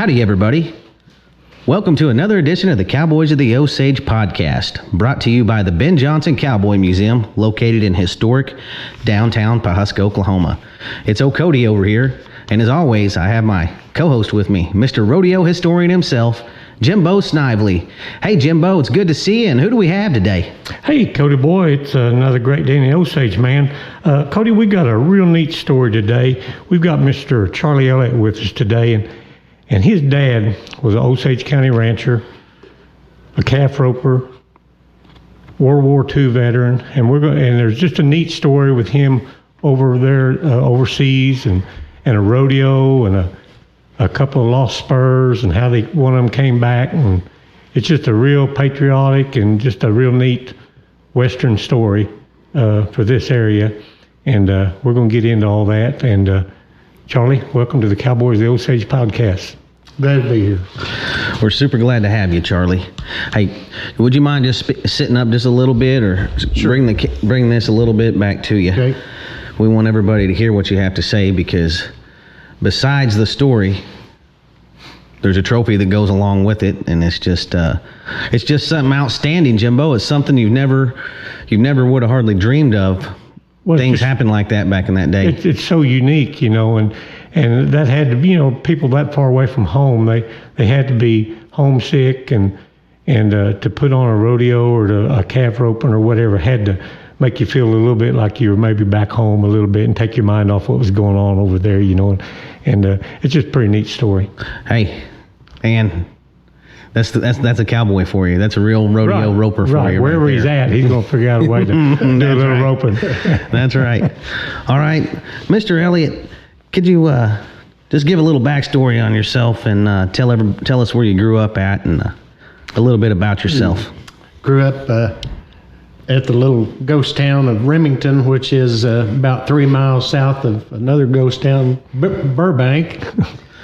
Howdy, everybody. Welcome to another edition of the Cowboys of the Osage podcast, brought to you by the Ben Johnson Cowboy Museum, located in historic downtown Pawhuska, Oklahoma. It's Cody over here, and as always, I have my co-host with me, Mr. Rodeo historian himself, Jimbo Snively. Hey, Jimbo, it's good to see you, and who do we have today? Hey, Cody boy, it's another great day in the Osage, man. Cody, we got a real neat story today. We've got Mr. Charlie Elliott with us today, and his dad was an Osage County rancher, a calf roper, World War II veteran, and there's just a neat story with him over there overseas, and a rodeo, and a couple of lost spurs, and how one of them came back, and it's just a real patriotic and just a real neat Western story for this area, and we're going to get into all that. And Charlie, welcome to the Cowboys of the Osage podcast. Glad to be here. We're super glad to have you, Charlie. Hey, would you mind just sitting up just a little bit, or sure. bring this a little bit back to you? Okay. We want everybody to hear what you have to say, because besides the story, there's a trophy that goes along with it, and it's just something outstanding, Jimbo. It's something you've never would have hardly dreamed of. Well, things happen like that back in that day. It's so unique, and that had to be, people that far away from home, they had to be homesick, and to put on a rodeo or a calf roping or whatever had to make you feel a little bit like you were maybe back home a little bit and take your mind off what was going on over there, and it's just a pretty neat story. Hey, and that's a cowboy for you. That's a real rodeo roper for you. Wherever he's at, he's going to figure out a way to do a little roping. That's right. All right, Mr. Elliott, could you just give a little backstory on yourself and tell us where you grew up at, and a little bit about yourself? Grew up at the little ghost town of Remington, which is about 3 miles south of another ghost town, Burbank,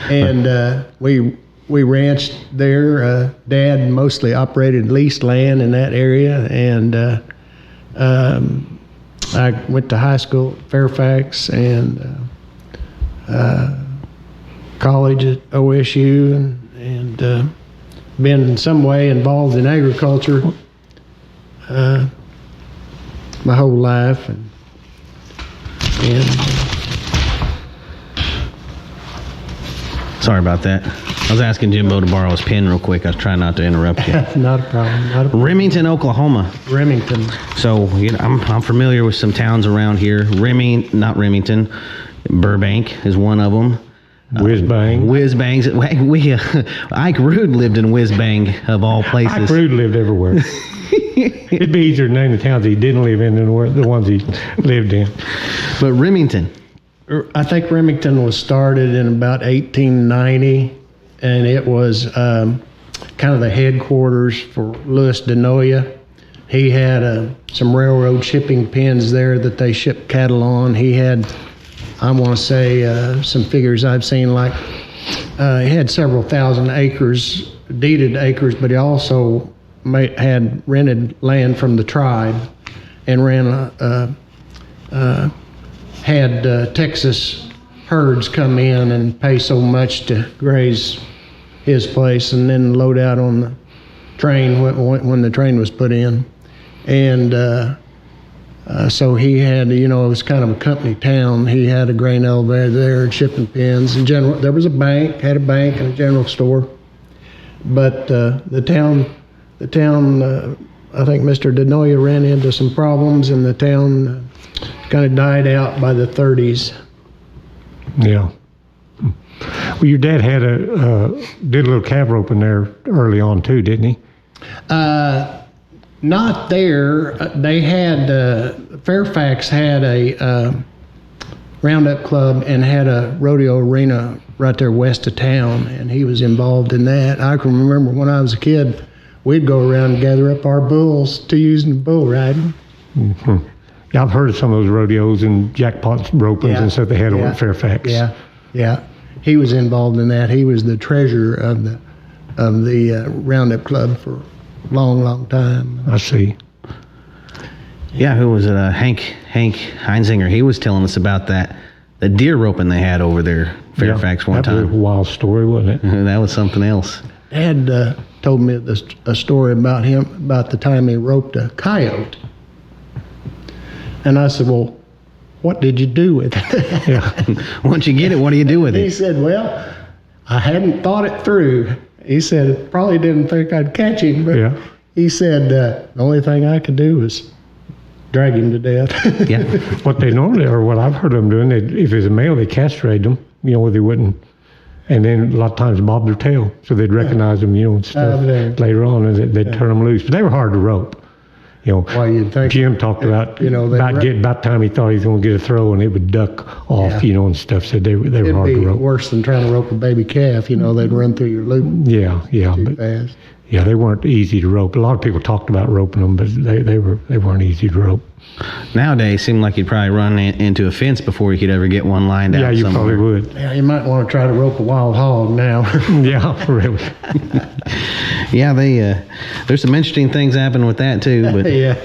and we ranched there. Dad mostly operated leased land in that area, and I went to high school at Fairfax and college at OSU, and been in some way involved in agriculture my whole life, and sorry about that. I was asking Jimbo to borrow his pen real quick. I was trying not to interrupt you. Not a problem. Remington, Oklahoma. Remington. So I'm familiar with some towns around here. Not Remington. Burbank is one of them. Whiz-bang. Whiz-bangs. Ike Rude lived in Whiz-bang, of all places. Ike Rude lived everywhere. It'd be easier to name the towns he didn't live in than the ones he lived in. But Remington. I think Remington was started in about 1890, and it was kind of the headquarters for Louis DeNoya. He had some railroad shipping pens there that they shipped cattle on. He had, I want to say, some figures I've seen, like he had several thousand acres, deeded acres, but he also had rented land from the tribe and had Texas herds come in and pay so much to graze his place, and then load out on the train when the train was put in. And so he had, it was kind of a company town. He had a grain elevator there and shipping pens. In general, there was a bank and a general store. But the town, I think Mr. DeNoya ran into some problems, and the town kind of died out by the 30s. Yeah. Well, your dad did a little calf roping there early on too, didn't he? Not there. They had Fairfax had a roundup club and had a rodeo arena right there west of town, and he was involved in that. I can remember when I was a kid, we'd go around and gather up our bulls to use in bull riding. Mm-hmm. Yeah, I've heard of some of those rodeos and jackpot ropings and stuff they had over at Fairfax. Yeah. He was involved in that. He was the treasurer of the roundup club for a long time. I see. Yeah, who was it? Hank Heinzinger. He was telling us about that the deer roping they had over there, Fairfax, one that was a time. wild story, wasn't it? That was something else. Dad told me a story about him, about the time he roped a coyote. And I said, well, what did you do with it? Yeah. Once you get it, what do you do with He it? said, well, I hadn't thought it through. He said, probably didn't think I'd catch him, but Yeah. he said, the only thing I could do was drag him to death. Yeah. What they normally, or what I've heard them doing, if it's a male, they castrate them, where they wouldn't. And then a lot of times bob their tail, so they'd recognize them, and stuff later on, and they'd turn them loose. But they were hard to rope. Well, you'd think, Jim talked about about the time he thought he was going to get a throw, and it would duck off, and stuff. So they were it'd hard be to rope. worse than trying to rope a baby calf. They'd run through your loop Yeah, too but fast. yeah, they weren't easy to rope. A lot of people talked about roping them, but they weren't easy to rope. Nowadays, it seemed like you'd probably run into a fence before you could ever get one lined out. Yeah, you somewhere. probably would. Yeah, you might want to try to rope a wild hog now. Yeah, really. Yeah, there's some interesting things happen with that too, but Yeah.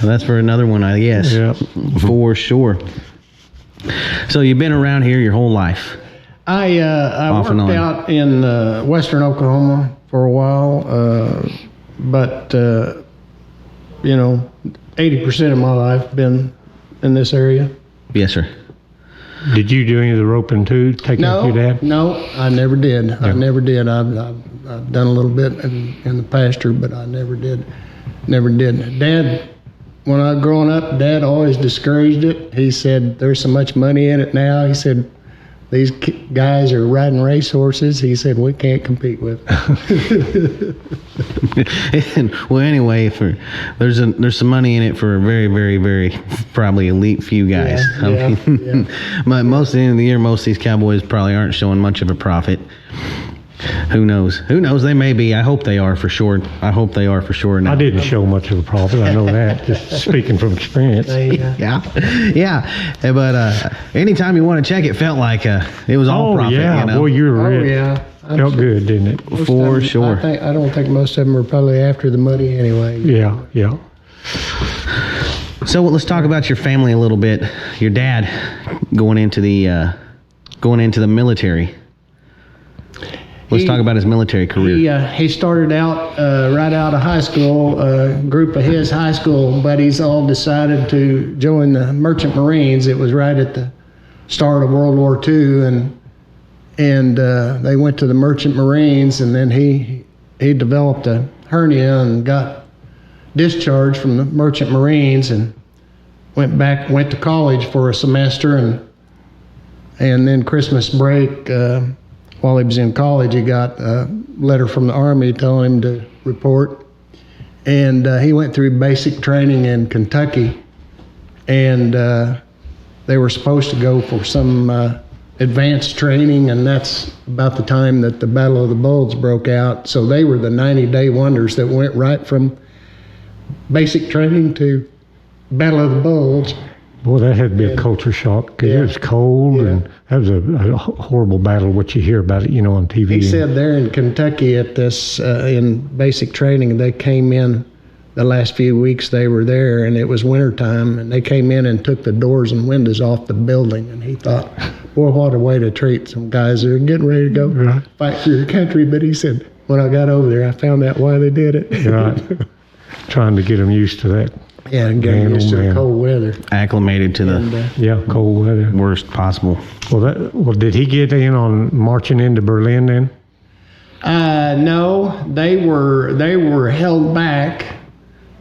that's for another one, I guess. Yeah. For sure. So you've been around here your whole life. I Off and worked on. out in western Oklahoma for a while, but 80% of my life been in this area. Yes, sir. Did you do any of the roping too, taking up your dad? No, I never did. I never did. I've done a little bit in the pasture, but I never did. Dad, when I was growing up, Dad always discouraged it. He said, "There's so much money in it now." He said, "These guys are riding racehorses." He said, "We can't compete with them." Well, anyway, there's some money in it for a very, very, very probably elite few guys. But most of the end of the year, most of these cowboys probably aren't showing much of a profit. Who knows? They may be. I hope they are for sure. Now. I didn't show much of a profit. I know that, just speaking from experience. Yeah. But anytime you want to check, it felt like it was all profit. Yeah, boy, you were rich. yeah. Felt good, didn't it? For sure. I don't think most of them are probably after the money anyway. Yeah. So let's talk about your family a little bit. Your dad going into the military. Let's talk about his military career. He started out right out of high school. A group of his high school buddies all decided to join the Merchant Marines. It was right at the start of World War II, and they went to the Merchant Marines, and then he developed a hernia and got discharged from the Merchant Marines and went to college for a semester, and then Christmas break. While he was in college, he got a letter from the Army telling him to report. And he went through basic training in Kentucky. And they were supposed to go for some advanced training, and that's about the time that the Battle of the Bulge broke out. So they were the 90-day wonders that went right from basic training to Battle of the Bulge. Boy, that had to be a culture shock because it was cold, and that was a horrible battle. What you hear about it, on TV. He said there in Kentucky at this in basic training, they came in the last few weeks they were there, and it was wintertime, and they came in and took the doors and windows off the building, and he thought, boy, what a way to treat some guys that are getting ready to go fight for your country. But he said, when I got over there, I found out why they did it. Right. Trying to get them used to that. Yeah, and get used to the cold weather. Acclimated to the cold weather. worst possible. Well, did he get in on marching into Berlin then? No, they were held back,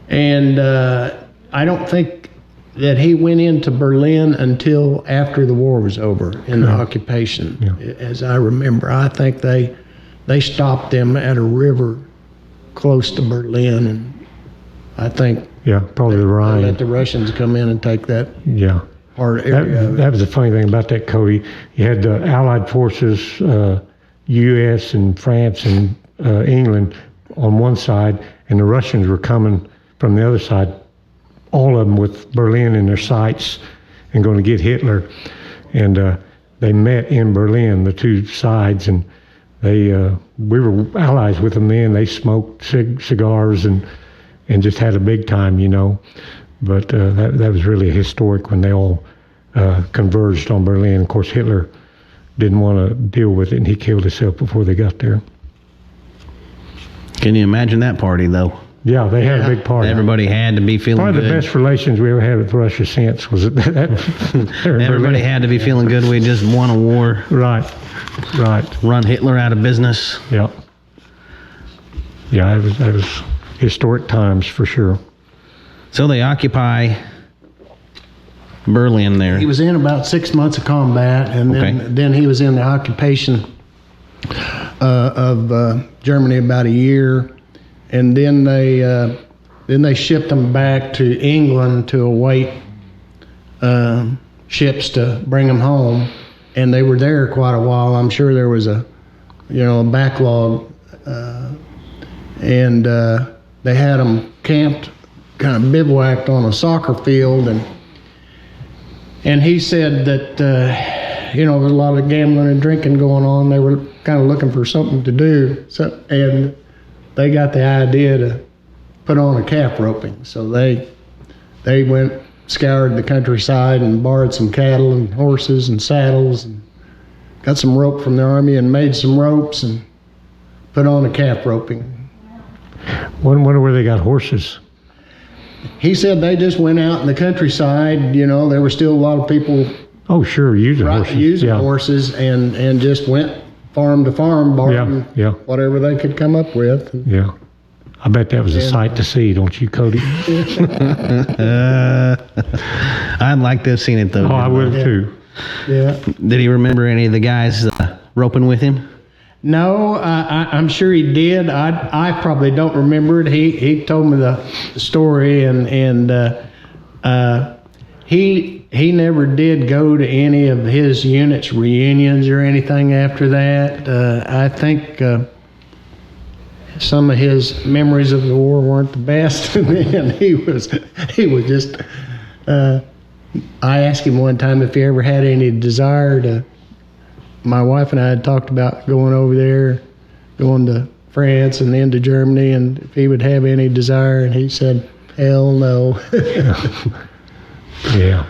and I don't think that he went into Berlin until after the war was over in the occupation. Yeah. As I remember, I think they stopped them at a river close to Berlin, and I think probably the Rhine. They let the Russians come in and take that hard area. That was the funny thing about that, Cody. You had the Allied forces, U.S. and France and England on one side, and the Russians were coming from the other side, all of them with Berlin in their sights and going to get Hitler. And they met in Berlin, the two sides, and we were allies with them then. They smoked cigars and just had a big time, But that was really historic when they all converged on Berlin. Of course, Hitler didn't want to deal with it, and he killed himself before they got there. Can you imagine that party, though? Yeah, they had a big party. Everybody had to be feeling Probably good. the best relations we ever had with Russia since was that. Everybody had to be feeling good. We just won a war. Right. Run Hitler out of business. Yeah. Yeah, it was historic times for sure. So they occupy Berlin there. He was in about 6 months of combat, and then he was in the occupation of Germany about a year, and then they shipped him back to England to await ships to bring him home, and they were there quite a while. I'm sure there was a backlog, and they had him camped, kind of bivouacked on a soccer field, and he said that there was a lot of gambling and drinking going on. They were kind of looking for something to do, and they got the idea to put on a calf roping. So they went, scoured the countryside and borrowed some cattle and horses and saddles and got some rope from the army and made some ropes and put on a calf roping. Wonder where they got horses. He said they just went out in the countryside. There were still a lot of people using horses and just went farm to farm, borrowing whatever they could come up with. Yeah. I bet that was a sight to see, don't you, Cody? I'd like to have seen it, though. Oh, I would too. Yeah. Did he remember any of the guys roping with him? No, I'm sure he did. I probably don't remember it. He told me the story, and he never did go to any of his unit's reunions or anything after that. I think some of his memories of the war weren't the best, and he was just. I asked him one time if he ever had any desire to. My wife and I had talked about going over there, going to France and then to Germany, and if he would have any desire, and he said, "Hell no." Yeah.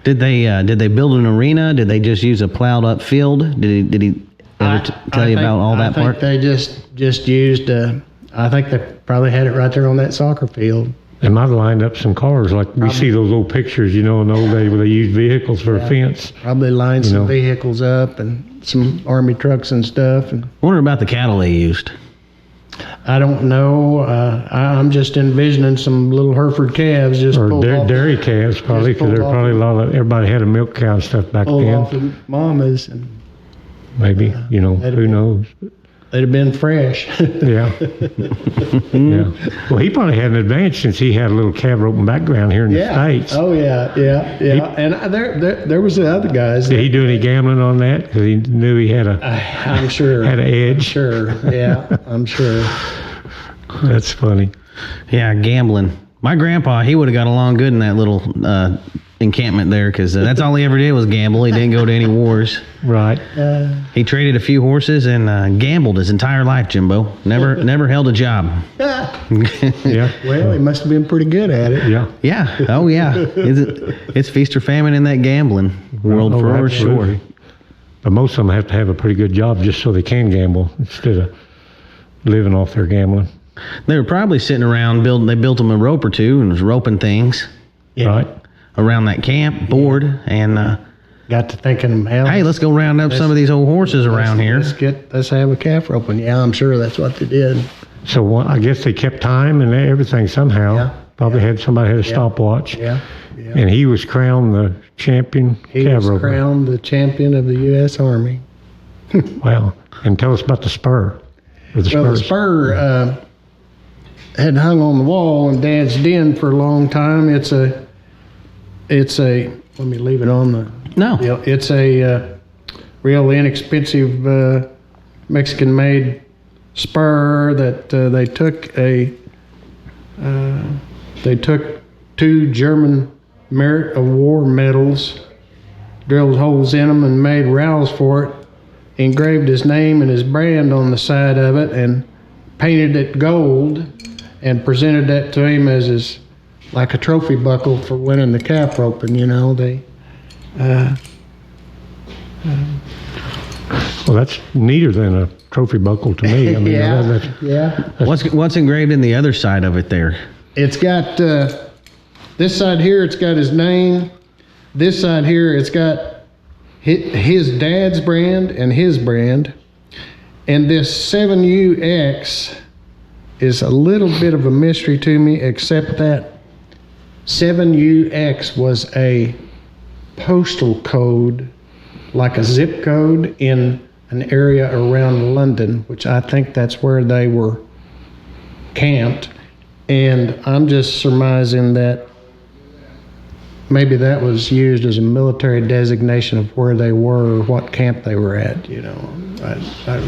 Did they build an arena? Did they just use a plowed up field? Did he ever tell you about all that part? I think they just used. I think they probably had it right there on that soccer field. They might have lined up some cars, like we see those old pictures, in the old days where they used vehicles for a fence. Probably lined some vehicles up and some army trucks and stuff. And I wonder about the cattle they used. I don't know. I'm just envisioning some little Hereford calves just or pulled off. Dairy calves, probably, because there were probably a lot of, everybody had a milk cow and stuff back Pulled then. off the mamas, and Maybe, who knows. they'd have been fresh. Yeah. Yeah. Well, he probably had an advantage since he had a little calf roping background here in the States. Oh, yeah. And there was the other guys. Did he do any gambling on that? Because he knew he had I'm sure. had an edge. Sure. Yeah, I'm sure. That's funny. Yeah, gambling. My grandpa, he would have got along good in that little encampment there, because that's all he ever did was gamble. He didn't go to any wars. Right. He traded a few horses and gambled his entire life, Jimbo. Never held a job. Yeah. Well, he must have been pretty good at it. Yeah. Yeah. Oh, yeah. It's feast or famine in that gambling world for sure. But most of them have to have a pretty good job just so they can gamble instead of living off their gambling. They were probably sitting around they built them a rope or two and was roping things. Yeah. Right. Around that camp board, and got to thinking, hey, let's go round up some of these old horses around here. Let's have a calf roping. Yeah, I'm sure that's what they did. So I guess they kept time and everything somehow. Yeah. Probably somebody had a stopwatch. Yeah. And he was crowned the champion He calf was roper. crowned the champion of the U.S. Army. Wow. And tell us about the Spur. Or the Well, the Spurs. Spur had hung on the wall in Dad's den for a long time. It's a. Let me leave it on the. No. It's a real inexpensive Mexican-made spur that they took 2 German Merit of War medals, drilled holes in them, and made rowels for it. Engraved his name and his brand on the side of it, and painted it gold, and presented that to him as like a trophy buckle for winning the calf roping. They Well, that's neater than a trophy buckle to me. I mean, Yeah. What's engraved in the other side of it there? It's got this side here. It's got his name. This side here, it's got his dad's brand and his brand. And this 7UX is a little bit of a mystery to me, except that 7UX was a postal code, like a zip code in an area around London, which I think that's where they were camped. And I'm just surmising that maybe that was used as a military designation of where they were or what camp they were at, you know. I'm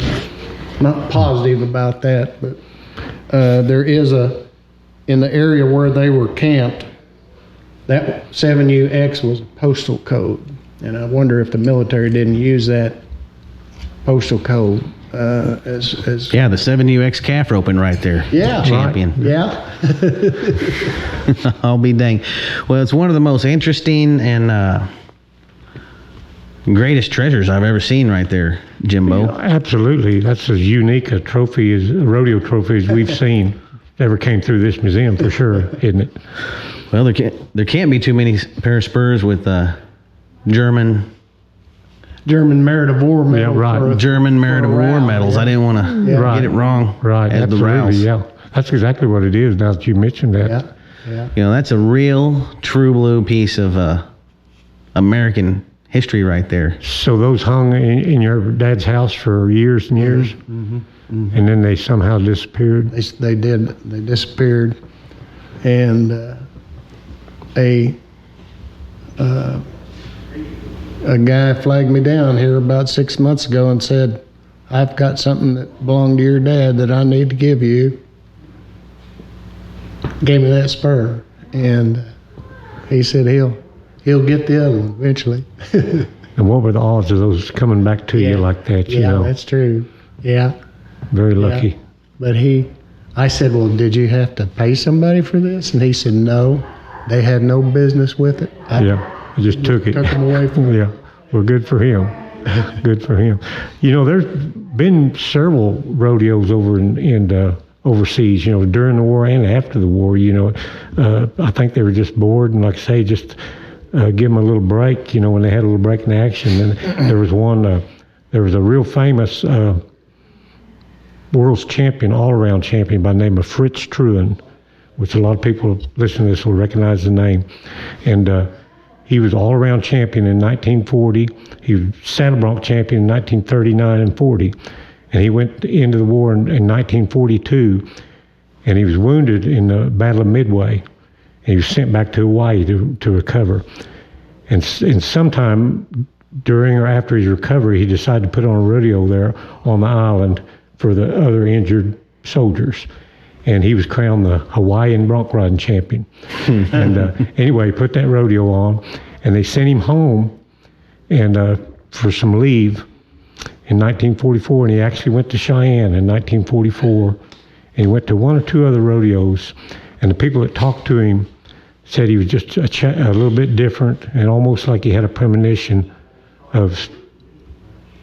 not positive about that, but there is in the area where they were camped, that 7UX was a postal code. And I wonder if the military didn't use that postal code as Yeah, the 7UX calf roping right there. Yeah. Champion. Right. Yeah. I'll be dang. Well, it's one of the most interesting and greatest treasures I've ever seen right there, Jimbo. Yeah, absolutely. That's as unique a trophy as a rodeo trophy as we've seen ever came through this museum for sure, isn't it? Well, there can't be too many pair of spurs with German Merit of War medal. Yeah, right. for a- German Merit of for a War round, medals. yeah. I didn't want to Yeah. get it wrong. Right, As the absolutely, rouse. yeah. That's exactly what it is now that you mentioned that. Yeah. Yeah. You know, that's a real true blue piece of American history right there. So those hung in your dad's house for years and years, and then they somehow disappeared. They did. They disappeared, and a guy flagged me down here about 6 months ago and said, "I've got something that belonged to your dad that I need to give you." Gave me that spur, and he said he'll get the other one eventually. And what were the odds of those coming back to you like that? You Yeah, know, that's true. Yeah. very lucky. But I said, "Well, did you have to pay somebody for this?" And he said, "No, they had no business with it. I just took it. Took them away from Yeah, well, good for him. Good for him. You know, there's been several rodeos over in overseas. You know, during the war and after the war. You know, I think they were just bored, and like I say, just give them a little break. You know, when they had a little break in action. And there was one. There was a real famous world's champion, all-around champion by the name of Fritz Truan, which a lot of people listening to this will recognize the name. And he was all-around champion in 1940. He was saddle bronc champion in 1939 and 40. And he went into the war in 1942, and he was wounded in the Battle of Midway. And he was sent back to Hawaii to recover. And sometime during or after his recovery, he decided to put on a rodeo there on the island for the other injured soldiers. And he was crowned the Hawaiian bronc riding champion. And anyway, he put that rodeo on, and they sent him home and for some leave in 1944, and he actually went to Cheyenne in 1944, and he went to one or two other rodeos, and the people that talked to him said he was just a little bit different, and almost like he had a premonition of,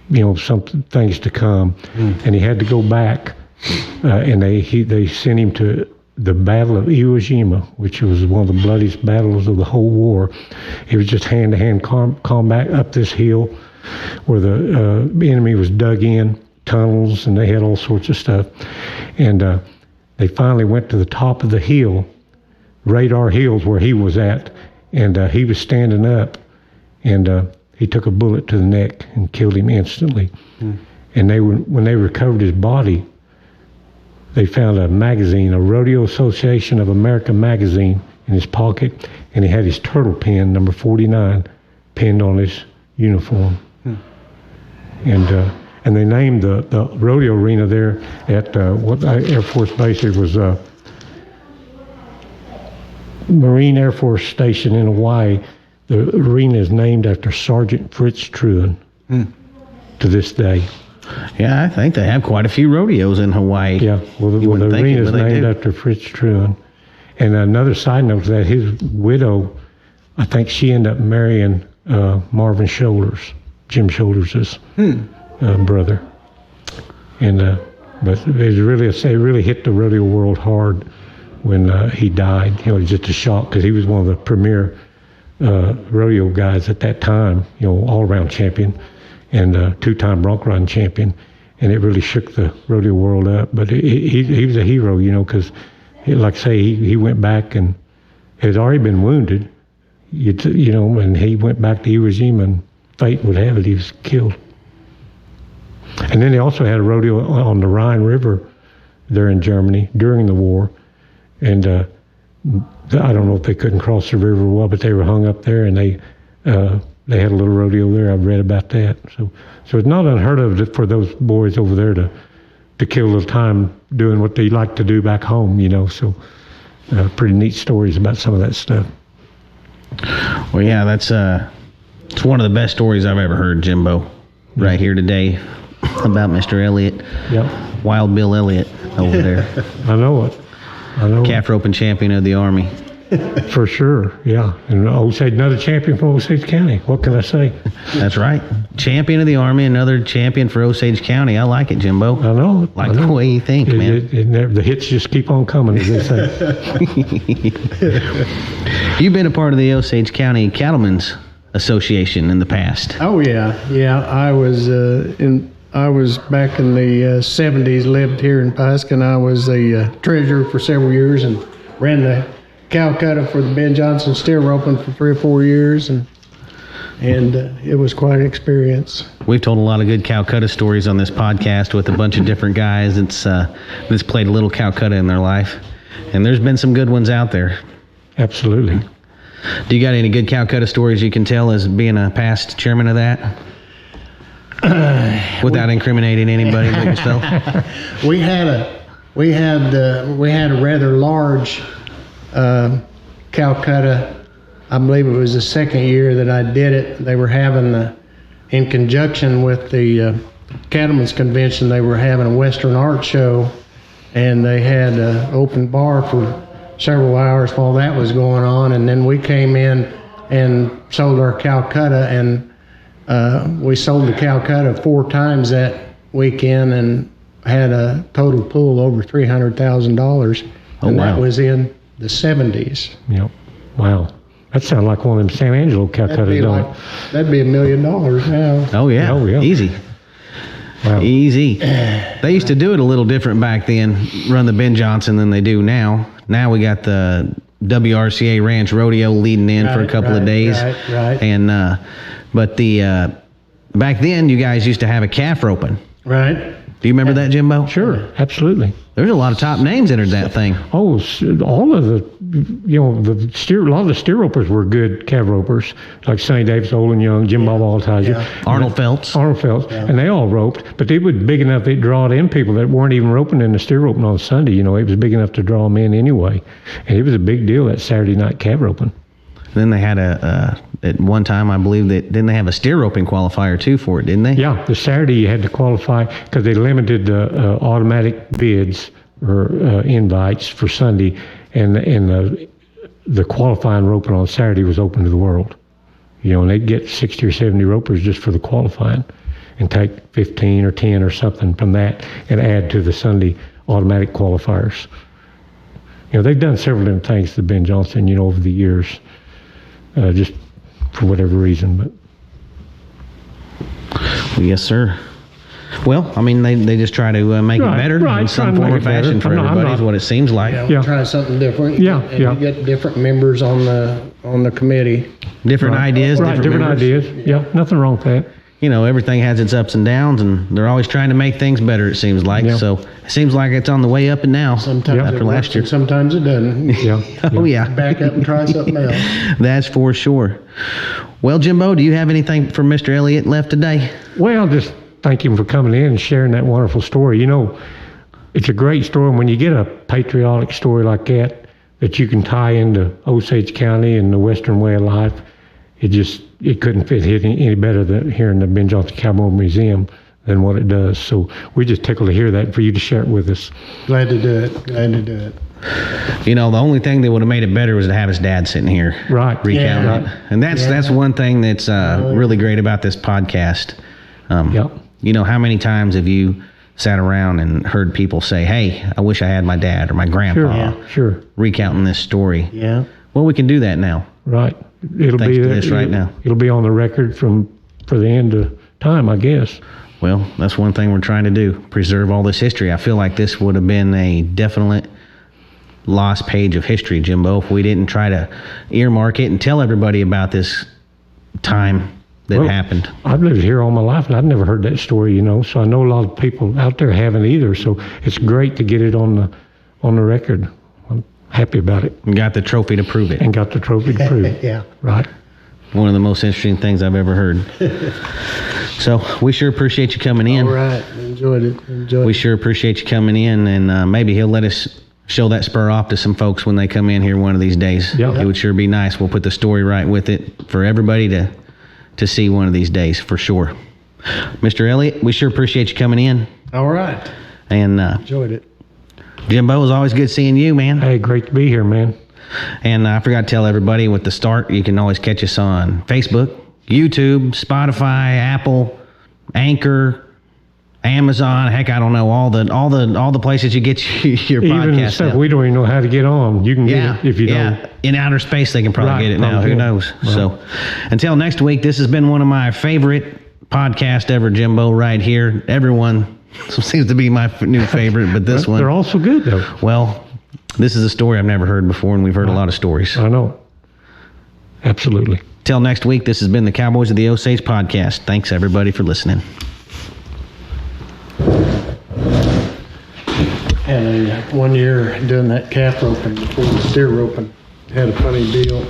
you know, some things to come. And he had to go back, and they sent him to the Battle of Iwo Jima, which was one of the bloodiest battles of the whole war. It was just hand-to-hand combat up this hill where the enemy was dug in, tunnels, and they had all sorts of stuff. And they finally went to the top of the hill, Radar Hills, where he was at, and he was standing up, and he took a bullet to the neck and killed him instantly. And when they recovered his body, they found a magazine, a Rodeo Association of America magazine, in his pocket, and he had his turtle pin, number 49, pinned on his uniform. And they named the rodeo arena there at what Air Force base it was, Marine Air Force Station in Hawaii. The arena is named after Sergeant Fritz Truan to this day. Yeah, I think they have quite a few rodeos in Hawaii. Yeah, well, the wouldn't think arena it, is but they named do. after Fritz Truan. And another side note is that his widow, I think she ended up marrying Marvin Shoulders, Jim Shoulders' brother. And but it really hit the rodeo world hard when he died. It was just a shock because he was one of the premier rodeo guys at that time. All-around champion and two-time bronc riding champion, and it really shook the rodeo world up. But he was a hero, because, like I say, he went back and had already been wounded, and he went back to Iwo Jima, and fate would have it, he was killed. And then they also had a rodeo on the Rhine River there in Germany during the war. And I don't know if they couldn't cross the river well, but they were hung up there, and they had a little rodeo there. I've read about that. So it's not unheard of for those boys over there to kill a little time doing what they like to do back home, So pretty neat stories about some of that stuff. Well, yeah, that's it's one of the best stories I've ever heard, Jimbo, right here today about Mr. Elliott. Yep. Wild Bill Elliott over there. I know it. Calf roping champion of the Army. For sure, yeah. And another champion from Osage County. What can I say? That's right. Champion of the Army, another champion for Osage County. I like it, Jimbo. I know it. Like the way you think, man. The hits just keep on coming, as they say. You've been a part of the Osage County Cattlemen's Association in the past. Oh yeah. I was back in the 70s. Lived here in Puyuskin. I was a treasurer for several years and ran the Calcutta for the Ben Johnson steer roping for 3 or 4 years, and it was quite an experience. We've told a lot of good Calcutta stories on this podcast with a bunch of different guys that's played a little Calcutta in their life, and there's been some good ones out there. Absolutely. Do you got any good Calcutta stories you can tell as being a past chairman of that? Without incriminating anybody but yourself. We had a rather large Calcutta. I believe it was the second year that I did it. They were having in conjunction with the Cattlemen's Convention, they were having a Western art show, and they had an open bar for several hours while that was going on. And then we came in and sold our Calcutta, and we sold the Calcutta 4 times that weekend and had a total pool over $300,000. Oh, and wow. That was in the 70s. Yep. Wow. That sounds like one of them San Angelo Calcuttas, don't it? That'd be $1 million now. Oh yeah. Easy. Wow. Easy. They used to do it a little different back then, run the Ben Johnson, than they do now. Now we got the WRCA Ranch Rodeo leading in for a couple of days. Right. And but the back then you guys used to have a calf roping. Right. Do you remember that, Jimbo? Sure, absolutely. There's a lot of top names entered that thing. Oh, all of a lot of the steer ropers were good calf ropers, like Sonny Davis, Olin Young, Jim Bob Altizer. Yeah. Arnold Phelps. Yeah. And they all roped, but they were big enough they drawed in people that weren't even roping in the steer roping on Sunday. It was big enough to draw them in anyway. And it was a big deal, that Saturday night calf roping. Then they had at one time, I believe didn't they have a steer roping qualifier too for it, didn't they? Yeah, the Saturday you had to qualify because they limited the automatic bids or invites for Sunday, and the qualifying roping on Saturday was open to the world. And they'd get 60 or 70 ropers just for the qualifying, and take 15 or 10 or something from that and add to the Sunday automatic qualifiers. They've done several different things to Ben Johnson, over the years. Just for whatever reason, but yes, sir. Well, I mean, they just try to make it better in some form or fashion for everybody. Is what it seems like. Yeah, try something different. Yeah. You get different members on the committee. Different ideas. Right, different ideas. Yeah, nothing wrong with that. Everything has its ups and downs, and they're always trying to make things better, it seems like. Yeah. So it seems like it's on the way up and now. Sometimes after last year. Sometimes it doesn't. Yeah. Oh, yeah. Back up and try something else. That's for sure. Well, Jimbo, do you have anything for Mr. Elliott left today? Well, just thank him for coming in and sharing that wonderful story. It's a great story. When you get a patriotic story like that you can tie into Osage County and the Western way of life, it couldn't fit any better than here in the Ben Johnson Cowboy Museum than what it does. So we're just tickled to hear that, for you to share it with us. Glad to do it. You know, the only thing that would have made it better was to have his dad sitting here, Right. recounting Yeah. it. And that's one thing that's really great about this podcast. Yep. You know, how many times have you sat around and heard people say, "Hey, I wish I had my dad or my grandpa Sure. recounting this story." Yeah. Well, we can do that now. Right. It'll Thanks be to this right now. It'll be on the record for the end of time, I guess. Well, that's one thing we're trying to do, preserve all this history. I feel like this would have been a definite lost page of history, Jimbo, if we didn't try to earmark it and tell everybody about this time that happened. I've lived here all my life, and I've never heard that story, you know. So I know a lot of people out there haven't either. So it's great to get it on the record. I'm happy about it, We got the trophy to prove it. and got the trophy to prove it. Yeah. Right. One of the most interesting things I've ever heard. So we sure appreciate you coming in. All right. Enjoyed it. We sure appreciate you coming in, and maybe he'll let us show that spur off to some folks when they come in here one of these days. Yeah. It would sure be nice. We'll put the story right with it for everybody to see one of these days for sure. Mr. Elliott, we sure appreciate you coming in. All right. And Enjoyed it. Jimbo, it was always good seeing you, man. Hey, great to be here, man. And I forgot to tell everybody with the start, you can always catch us on Facebook, YouTube, Spotify, Apple, Anchor, Amazon. Heck, I don't know, all the places you get your Even the podcast. stuff now. we don't even know how to get on. You can get it if you don't. In outer space, they can probably Right, get it now. probably Who can. knows? Right. So, until next week, this has been one of my favorite podcasts ever, Jimbo. Right here, everyone seems to be my new favorite, but this one, They're all so good, though. well, this is a story I've never heard before, and we've heard a lot of stories. I know. Absolutely. Till next week, this has been the Cowboys of the Osage podcast. Thanks everybody for listening. And one year doing that calf roping before the steer roping, had a funny deal.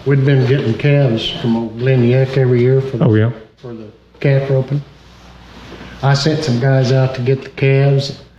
We'd been getting calves from old Glen Yuck every year for Oh, yeah. the calf roping. I sent some guys out to get the calves,